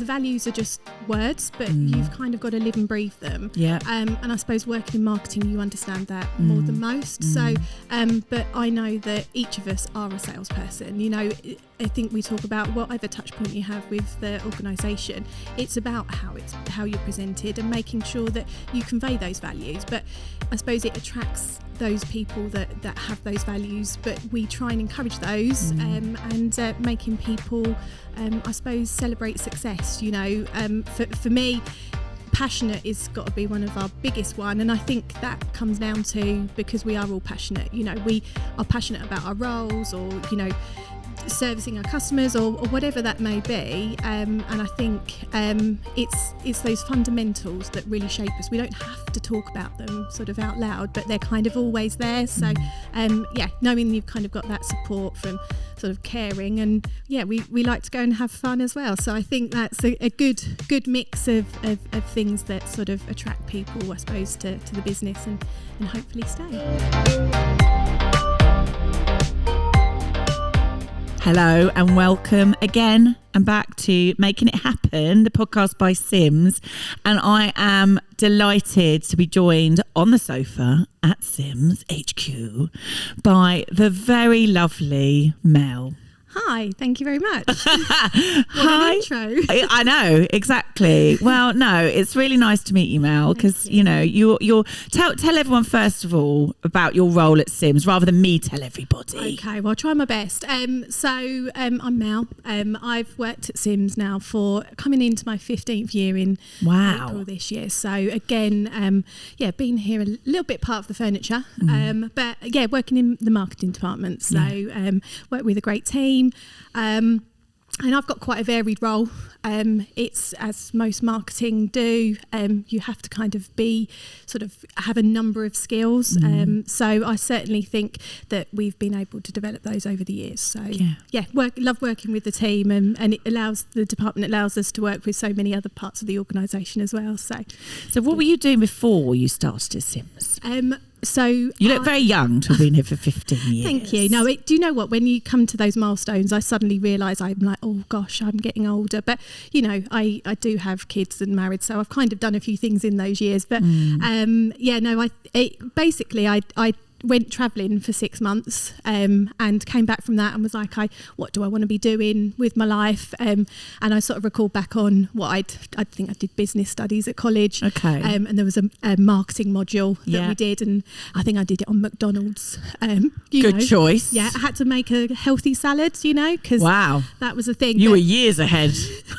values are just words, but you've kind of got to live and breathe them. Yeah. And I suppose working in marketing, you understand that more than most. So, but I know that each of us are a salesperson. You know, I think we talk about whatever touch point you have with the organisation. It's about how you're presented and making sure that you convey those values. But I suppose it attracts those people that have those values, but we try and encourage those and making people, I suppose, celebrate success. You know, for me, passionate is got to be one of our biggest one, and I think that comes down to because we are all passionate. You know, we are passionate about our roles, or you know, servicing our customers, or whatever that may be, and I think it's those fundamentals that really shape us. We don't have to talk about them sort of out loud, but they're kind of always there. So knowing you've kind of got that support from sort of caring, and we like to go and have fun as well. So I think that's a good mix of things that sort of attract people, I suppose, to the business and hopefully stay. Hello and welcome again and back to Making It Happen, the podcast by Sims. And I am delighted to be joined on the sofa at Sims HQ by the very lovely Mel. Hi, thank you very much. Hi. An intro. I know, exactly. Well, no, it's really nice to meet you, Mel, because you know you're tell everyone first of all about your role at Sims rather than me tell everybody. Okay, well, I'll try my best. So I'm Mel. I've worked at Sims now for coming into my 15th year in April this year. So again, been here a little bit part of the furniture, but working in the marketing department. So work with a great team. And I've got quite a varied role. It's, as most marketing do, you have to kind of have a number of skills. So I certainly think that we've been able to develop those over the years. So love working with the team, and the department allows us to work with so many other parts of the organisation as well. So what were you doing before you started at Sims? So you look very young to have been here for 15 years. Thank you. No, do you know what? When you come to those milestones, I suddenly realise I'm like, oh gosh, I'm getting older. But you know, I do have kids and married, so I've kind of done a few things in those years. But I went travelling for 6 months and came back from that and was like, what do I want to be doing with my life? And I sort of recalled back on what I think I did business studies at college. Okay. And there was a marketing module that we did, and I think I did it on McDonald's. Good choice. Yeah, I had to make a healthy salad, you know, because that was a thing. You were years ahead.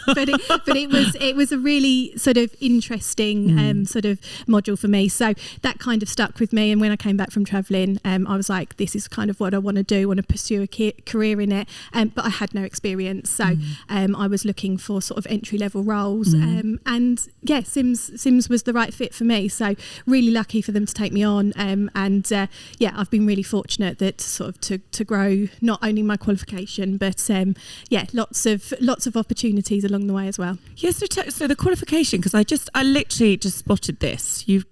but it was a really sort of interesting sort of module for me. So that kind of stuck with me. And when I came back from travelling, I was like, this is kind of what I want to do. I want to pursue a career in it. But I had no experience. So I was looking for sort of entry-level roles. Sims was the right fit for me. So really lucky for them to take me on. I've been really fortunate that sort of to grow not only my qualification, but lots of opportunities along the way as well. Yeah, so the qualification, because I literally just spotted this. You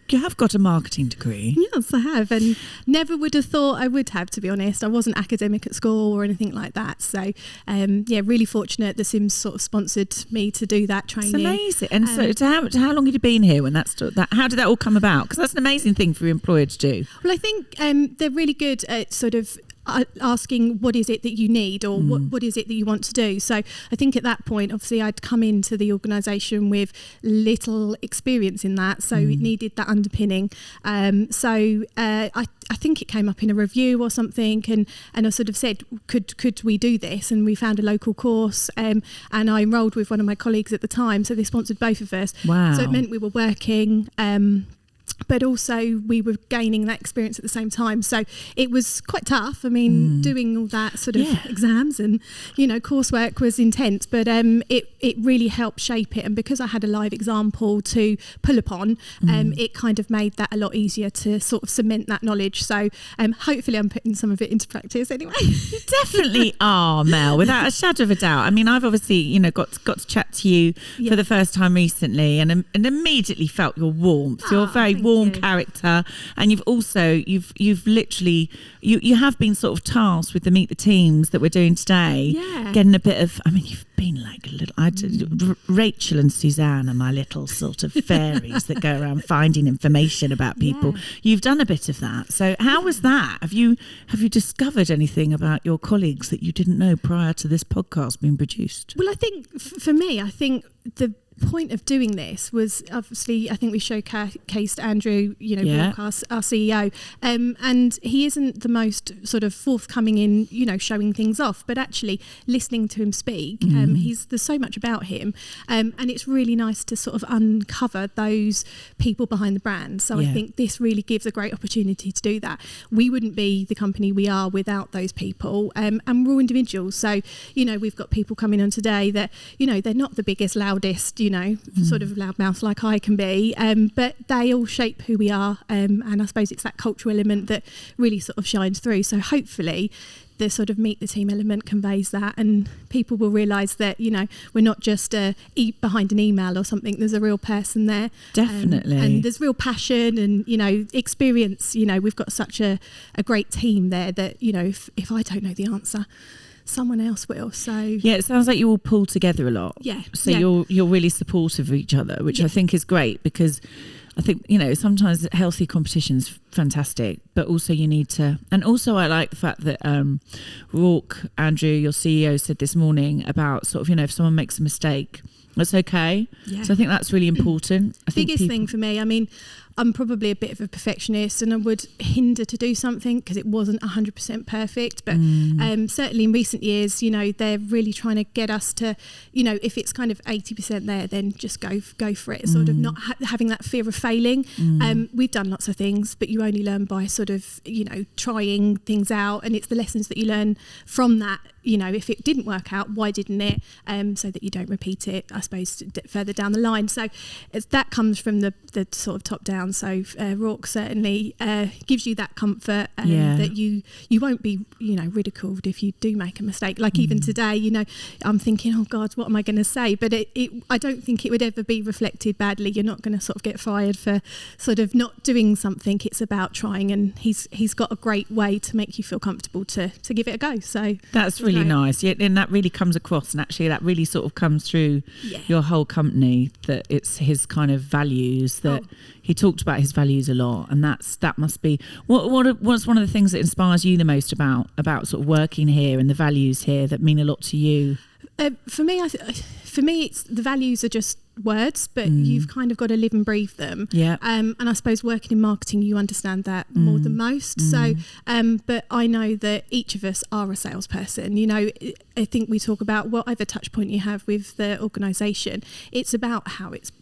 have got a marketing degree. Yes, I have, and never would have thought I would have, to be honest. I wasn't academic at school or anything like that. So, really fortunate. The Sims sort of sponsored me to do that training. It's amazing. And so how long had you been here when how did that all come about? Because that's an amazing thing for your employer to do. Well, I think they're really good at sort of asking what is it that you need, or what is it that you want to do. So I think at that point, obviously, I'd come into the organisation with little experience in that, so it needed that underpinning. I think it came up in a review or something, and I sort of said, could we do this? And we found a local course, and I enrolled with one of my colleagues at the time, so they sponsored both of us. Wow. So it meant we were working, but also we were gaining that experience at the same time. So it was quite tough. I mean, doing all that sort of exams and, you know, coursework was intense, but it really helped shape it. And because I had a live example to pull upon, it kind of made that a lot easier to sort of cement that knowledge. So hopefully I'm putting some of it into practice anyway. You definitely are, Mel, without a shadow of a doubt. I mean, I've obviously, you know, got to chat to you for the first time recently, and immediately felt your warmth. You're very warm warm character, and you've literally you have been sort of tasked with the Meet the Teams that we're doing today. Yeah. Getting a bit of, I mean, you've been like a little. Rachel and Suzanne are my little sort of fairies that go around finding information about people. Yeah. You've done a bit of that. So how was that? Have you discovered anything about your colleagues that you didn't know prior to this podcast being produced? Well, I think for me, the point of doing this was obviously, I think we showcased Andrew, Rourke, our CEO, and he isn't the most sort of forthcoming in, showing things off, but actually listening to him speak, there's so much about him, and it's really nice to sort of uncover those people behind the brand. So I think this really gives a great opportunity to do that. We wouldn't be the company we are without those people, and we're all individuals. So, we've got people coming on today that, they're not the biggest, loudest, sort of loudmouth like I can be, but they all shape who we are, and I suppose it's that cultural element that really sort of shines through. So hopefully the sort of Meet the Team element conveys that, and people will realise that, we're not just behind an email or something. There's a real person there. Definitely. And there's real passion and, experience. We've got such a great team there that, if I don't know the answer, someone else will. So yeah, it sounds like you all pull together a lot. Yeah. So you're really supportive of each other, which I think is great, because I think, sometimes healthy competition's fantastic, but also you need to, and also I like the fact that Rourke, Andrew, your CEO, said this morning about sort of, if someone makes a mistake, that's okay. Yeah. So I think that's really important. Biggest thing for me, I mean, I'm probably a bit of a perfectionist, and I would hinder to do something because it wasn't 100% perfect. But certainly in recent years, they're really trying to get us to, if it's kind of 80% there, then just go for it. Sort of not having that fear of failing. We've done lots of things, but you only learn by sort of, trying things out, and it's the lessons that you learn from that. If it didn't work out, why didn't it? So that you don't repeat it, I suppose, further down the line. So that comes from the sort of top down. So Rourke certainly gives you that comfort, that you won't be, ridiculed if you do make a mistake. Like even today, I'm thinking, oh God, what am I going to say? But I don't think it would ever be reflected badly. You're not going to sort of get fired for sort of not doing something. It's about trying, and he's got a great way to make you feel comfortable to give it a go. So that's really nice. Yeah, and that really comes across, and actually that really sort of comes through your whole company, that it's his kind of values, that he talked about his values a lot, and that must be what's one of the things that inspires you the most about sort of working here and the values here that mean a lot to you? For me, it's the values are just words, but you've kind of got to live and breathe them. Yeah. And I suppose working in marketing, you understand that more than most. So, but I know that each of us are a salesperson. I think we talk about whatever touch point you have with the organisation. It's about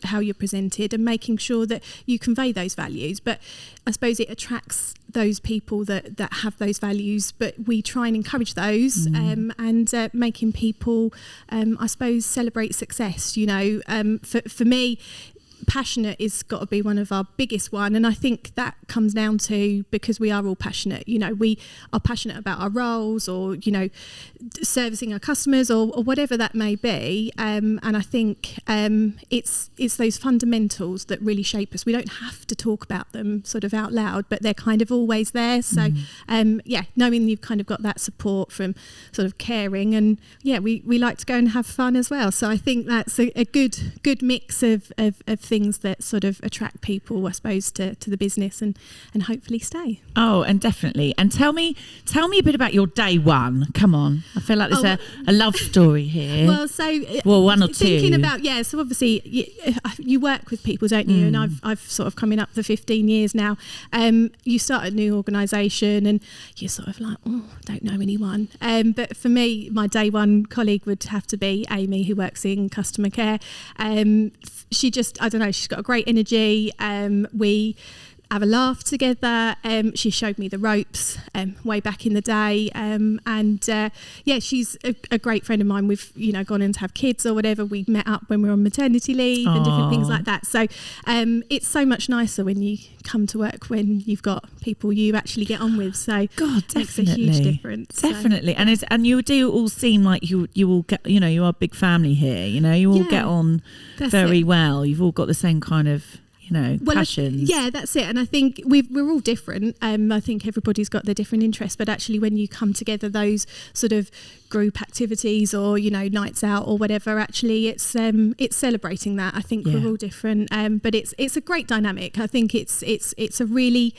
how you're presented and making sure that you convey those values. But I suppose it attracts those people that have those values, but we try and encourage those, and making people, I suppose, celebrate success. For me, passionate is got to be one of our biggest one, and I think that comes down to because we are all passionate. We are passionate about our roles, or servicing our customers, or whatever that may be, and I think it's those fundamentals that really shape us. We don't have to talk about them sort of out loud, but they're kind of always there. So knowing you've kind of got that support from sort of caring, and we like to go and have fun as well. So I think that's a good mix of things that sort of attract people, I suppose, to the business and hopefully stay. Oh, and definitely. And tell me a bit about your day one. Come on. I feel like there's a love story here. Well, one or two. Thinking about, so obviously you work with people, don't you? And I've sort of coming up for 15 years now. You start a new organisation and you're sort of like, I don't know anyone. But for me, my day one colleague would have to be Amy, who works in customer care. She just, I don't know, she's got a great energy. We have a laugh together. She showed me the ropes way back in the day, she's a great friend of mine. We've gone in to have kids or whatever. We met up when we were on maternity leave and different things like that. So it's so much nicer when you come to work when you've got people you actually get on with. So God, definitely. Makes a huge difference. Definitely. So. And you do all seem like you all get, you are a big family here. You all get on very well. You've all got the same kind of passions. Yeah, that's it. And I think we're all different. I think everybody's got their different interests, but actually when you come together, those sort of group activities or nights out or whatever, actually it's celebrating that. I think we're all different, but it's a great dynamic. I think it's a really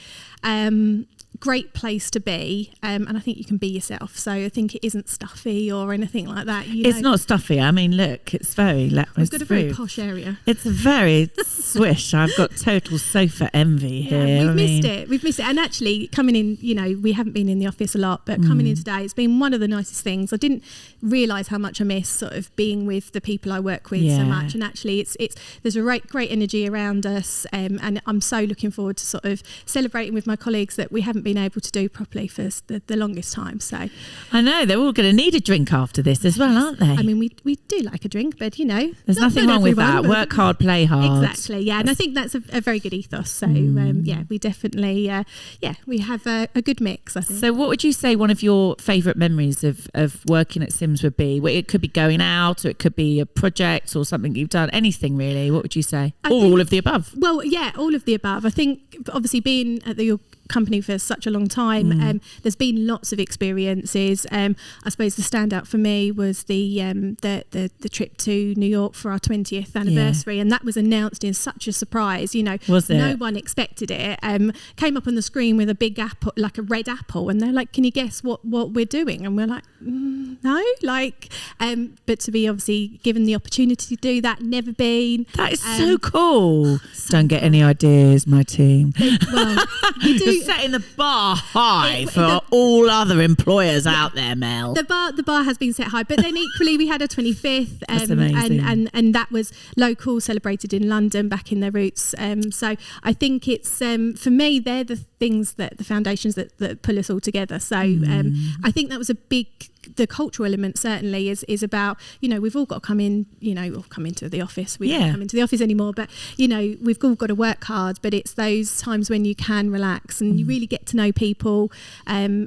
great place to be, and I think you can be yourself, so I think it isn't stuffy or anything like that. It's not stuffy. I mean, look, it's very we've got a very posh area. It's a very swish. I've got total sofa envy here. We've missed it, and actually coming in, we haven't been in the office a lot, but coming in today, it's been one of the nicest things. I didn't realise how much I miss sort of being with the people I work with so much, and actually it's there's a great energy around us, and I'm so looking forward to sort of celebrating with my colleagues that we haven't been able to do properly for the longest time. So I know they're all going to need a drink after this as well, aren't they? I mean, we do like a drink, but there's nothing wrong with that. Work hard, play hard. Exactly, yeah. And I think that's a very good ethos. So we definitely we have a good mix, I think. So what would you say one of your favourite memories of working at Sims would be? It could be going out, or it could be a project or something you've done, anything really. What would you say? All of the above? Well, yeah, all of the above. I think obviously being at your company for such a long time, there's been lots of experiences. I suppose the standout for me was the trip to New York for our 20th anniversary, and that was announced in such a surprise. Was it? No one expected it. Came up on the screen with a big apple, like a red apple, and they're like, "Can you guess what we're doing?" And we're like, "No." But to be obviously given the opportunity to do that, never been. That is so cool. Don't get any ideas, my team. Well, you do. Setting the bar high for all other employers out there, Mel. The bar has been set high, but then equally we had a 25th, That's amazing. and that was local, celebrated in London, back in their roots. So I think it's for me, they're the things the foundations that pull us all together. So I think that was the cultural element certainly is about, we've all got to come in, or come into the office. We don't come into the office anymore, but we've all got to work hard, but it's those times when you can relax and you really get to know people, and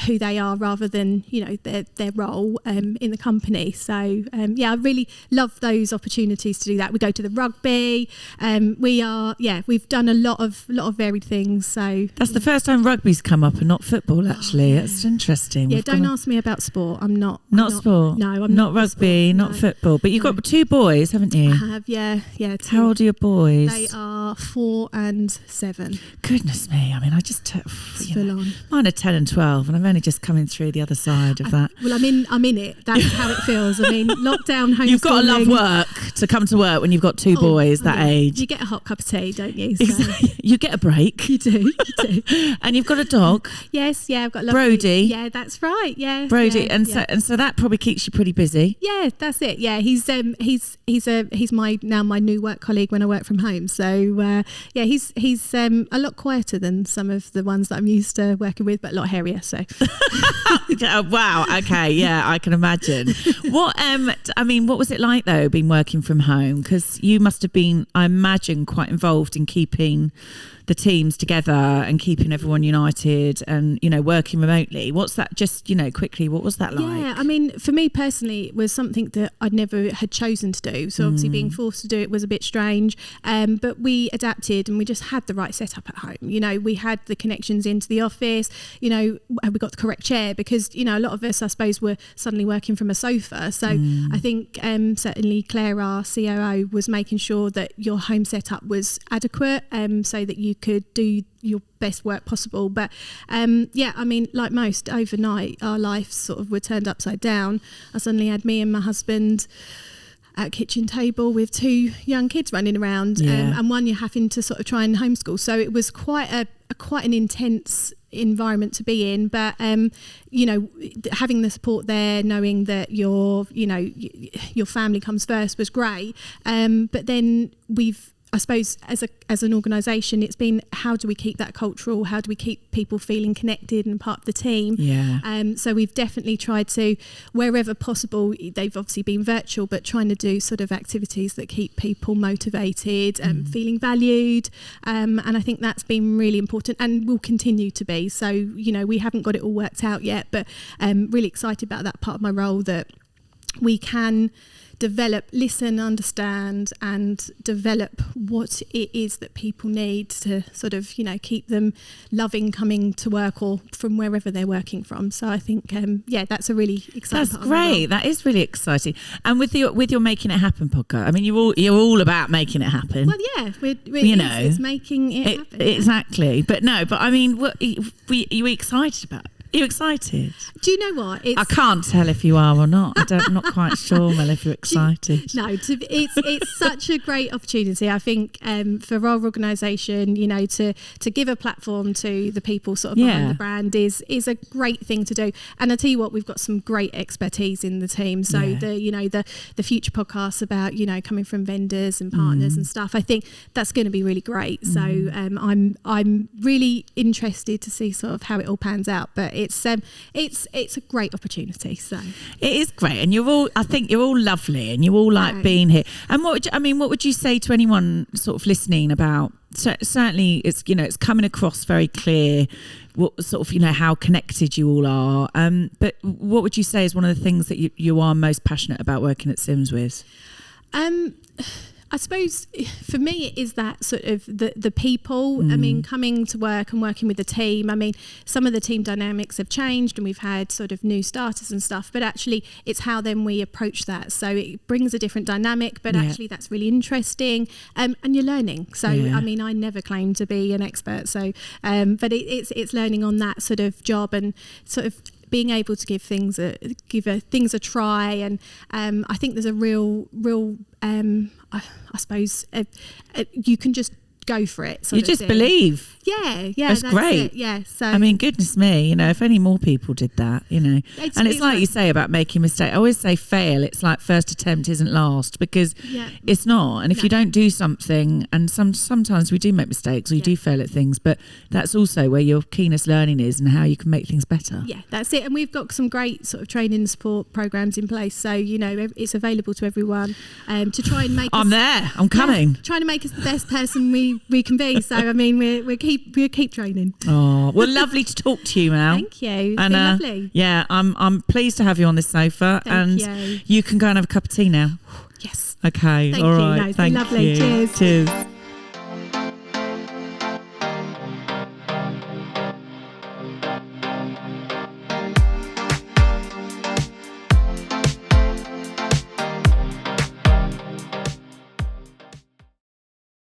who they are rather than their role in the company. So I really love those opportunities to do that. We go to the rugby, we've done a lot of varied things. So that's the first time rugby's come up and not football, actually. That's interesting. Yeah, don't ask me about sport. I'm not sport. No, I'm not rugby, not football. But you've got 2 boys, haven't you? I have, yeah. 2. How old are your boys? They are 4 and 7. Goodness me! I mean, I just full on. Mine are 10 and 12, and I'm only just coming through the other side of that. Well, I'm in it. That's how it feels. I mean, lockdown, homeschooling. You've got to love work to come to work when you've got 2 boys that age. You get a hot cup of tea, don't you? So. Exactly. You get a break. You do. And you've got a dog. Yes, yeah, I've got Brody. Yeah, that's right. Yeah, Brody, yeah, so that probably keeps you pretty busy. Yeah, that's it. Yeah, he's my new work colleague when I work from home. So he's a lot quieter than some of the ones that I'm used to working with, but a lot hairier. So. Wow. Okay. Yeah, I can imagine. What was it like though, being working from home? Because you must have been, I imagine, quite involved in keeping the teams together and keeping everyone united and, working remotely. What's that, just, quickly, what was that like? Yeah, I mean, for me personally, it was something that I'd never had chosen to do. So obviously being forced to do it was a bit strange. But we adapted and we just had the right setup at home. We had the connections into the office, we got the correct chair because, a lot of us, I suppose, were suddenly working from a sofa. So I think certainly Claire, our COO, was making sure that your home setup was adequate so that you could do your best work possible. But I mean, like most, overnight our lives sort of were turned upside down. I suddenly had me and my husband at a kitchen table with 2 young kids running around, and one you're having to sort of try and homeschool. So it was quite an intense environment to be in, but having the support there, knowing that your family comes first was great. But then I suppose as an organisation, it's been, how do we keep that cultural? How do we keep people feeling connected and part of the team? Yeah. So we've definitely tried to, wherever possible, they've obviously been virtual, but trying to do sort of activities that keep people motivated and feeling valued. And I think that's been really important and will continue to be. So, we haven't got it all worked out yet, but really excited about that part of my role, that we can listen, understand, and develop what it is that people need to sort of, keep them loving coming to work or from wherever they're working from. So I think, that's a really exciting part. That's great. That is really exciting. And with your Making It Happen podcast, I mean, you're all about making it happen. Well, yeah, it's making it happen. Exactly. But I mean, what are you excited about? Are you excited? Do you know what? I can't tell if you are or not. I'm not quite sure, Mel, if you're excited. It's such a great opportunity. I think for our organisation, to give a platform to the people sort of behind the brand is a great thing to do. And I tell you what, we've got some great expertise in the team. So the future podcasts about coming from vendors and partners and stuff. I think that's going to be really great. So I'm really interested to see sort of how it all pans out. But it's a great opportunity. So it is great, and I think you're all lovely, and you all like being here. And what would you say to anyone sort of listening about? Certainly, it's it's coming across very clear what sort of how connected you all are. But what would you say is one of the things that you are most passionate about working at Sims with? I suppose for me it is that sort of the people. I mean, coming to work and working with the team. I mean, some of the team dynamics have changed and we've had sort of new starters and stuff, but actually it's how then we approach that. So it brings a different dynamic, but actually that's really interesting, and you're learning. So I mean, I never claim to be an expert. So, but it's learning on that sort of job and sort of being able to give things a try, and I think there's a real I suppose you can just go for it. You just believe. Yeah, that's great. It. Yeah, so I mean, goodness me, if any more people did that, it's like you say about making mistakes. I always say fail. It's like first attempt isn't last, because it's not. And if you don't do something, and sometimes we do make mistakes, or you do fail at things, but that's also where your keenest learning is and how you can make things better. Yeah, that's it. And we've got some great sort of training and support programs in place, so it's available to everyone to try and make. I'm coming. Trying to make us the best person we can be. So I mean, we keep training. Oh, well, lovely to talk to you, Mel. Thank you. It's been lovely. Yeah, I'm pleased to have you on this sofa. Thank you. You can go and have a cup of tea now. Yes. Okay. Thank all you. right. No, it's been lovely. You. Cheers.